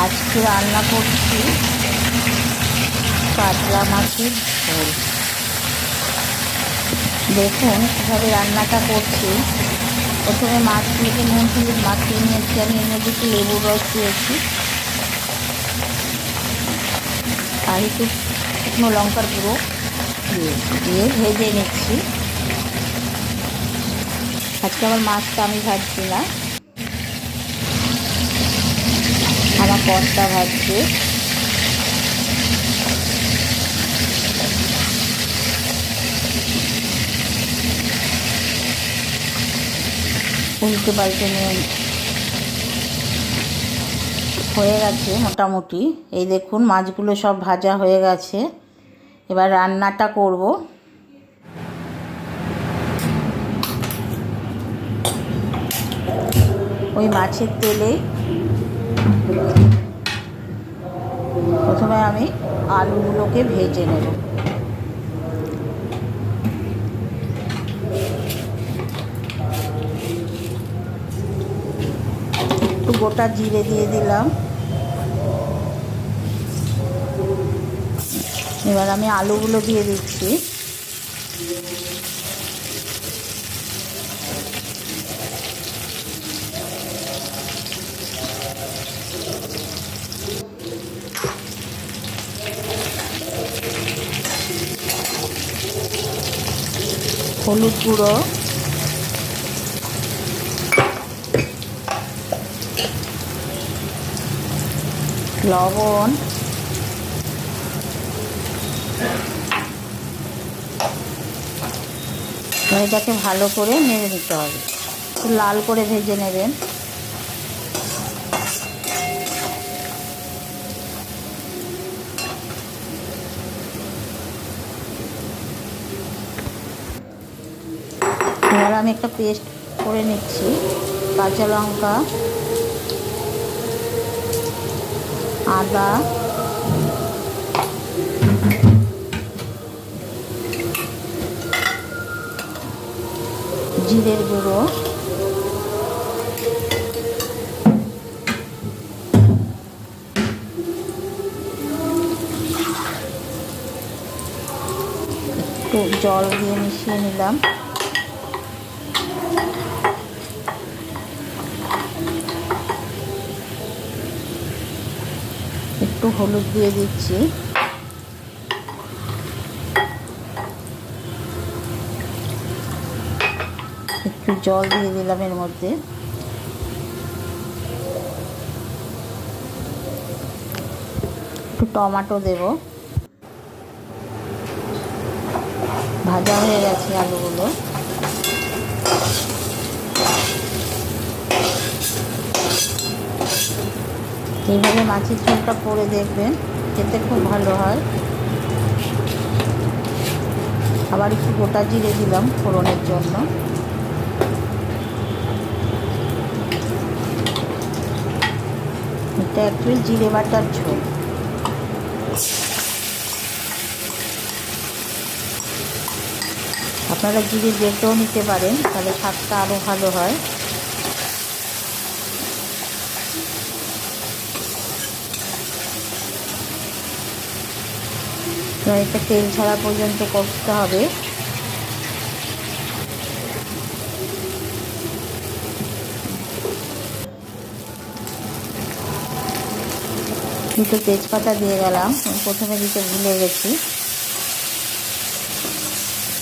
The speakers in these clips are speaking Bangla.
আজকে রান্না করছি কাতলা মাছের ঝোল। দেখুন কীভাবে রান্নাটা করছি। প্রথমে মাছগুলোকে নুন হলুদ মাখিয়ে নিয়েছি, আমি এর মধ্যে একটু লেবুর রস দিয়েছি আর একটু শুকনো লঙ্কার গুঁড়ো দিয়ে ভেজে নিচ্ছি। আজকে আমার মাছটা আমি ভাজছি না, আমার কর্তা ভাজছে। উল্টে পাল্টে নিয়ে হয়ে গেছে মোটামুটি। এই দেখুন মাছগুলো সব ভাজা হয়ে গেছে, এবার রান্নাটা করব। ওই মাছের তেলে প্রথমে আমি আলুগুলোকে ভেজে নেব। একটু গোটা জিরে দিয়ে দিলাম। এবার আমি আলুগুলো দিয়ে দিচ্ছি। হলুদ গুঁড়ো, লবণ, এটাকে ভালো করে নেড়ে নিতে হবে, একটু লাল করে ভেজে নেবেন। এবার আমি একটা পেস্ট করে নিচ্ছি। কাঁচা লঙ্কা, আদা, জিরের গুঁড়ো, একটু জল দিয়ে মিশিয়ে নিলাম। একটু হলুদ দিয়ে দিচ্ছি। একটু জল দিয়ে দিলাম এর মধ্যে। একটু টমেটো দেব। ভাজা হয়ে গেছে আলুগুলো। এইভাবে মাছের ঝোলটা করে দেখবেন, খেতে খুব ভালো হয়। আবার একটু গোটা জিরে দিলাম ফোড়নের জন্য। এটা অ্যাকচুয়ালি জিরে বাটার ঝোল। আপনারা জিরে বেটেও নিতে পারেন, তাহলে স্বাদটা আরও ভালো হয়। এটা তেল ছাড়া পর্যন্ত করতে হবে। দুটো তেজপাতা দিয়ে গেলাম, প্রথমে দিতে ভুলে গেছি।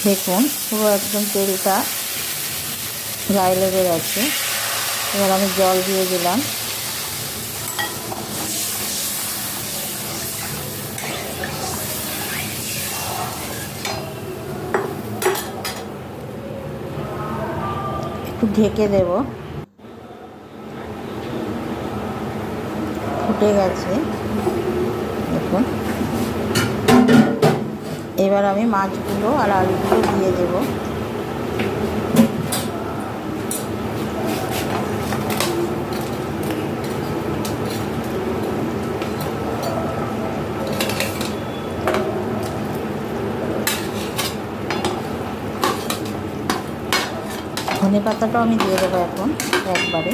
দেখুন পুরো একদম তেলটা গায়ে লেগে গেছে। এবার আমি জল দিয়ে দিলাম। একটু ঢেকে দেব। ফুটে গেছে দেখুন। এবার আমি মাছগুলো আর আলুগুলো দিয়ে দেব। ধনে পাতাটাও আমি দিয়ে দেবো এখন একবারে,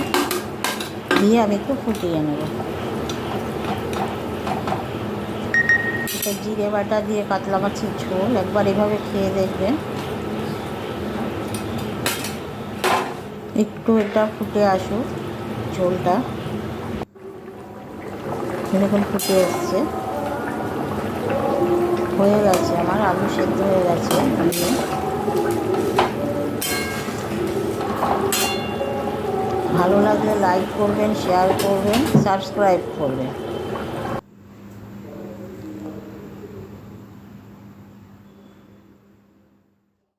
দিয়ে আমি একটু ফুটিয়ে নেব। এটা জিরে বাটা দিয়ে কাতলা মাছের ঝোল, একবার এভাবে খেয়ে দেখবেন। একটু এটা ফুটে আসুক ঝোলটা, দেখুন ফুটে এসছে, হয়ে গেছে আমার, আলু সেদ্ধ হয়ে গেছে। ভালো লাগলে লাইক করবেন, শেয়ার করবেন, সাবস্ক্রাইব করবেন।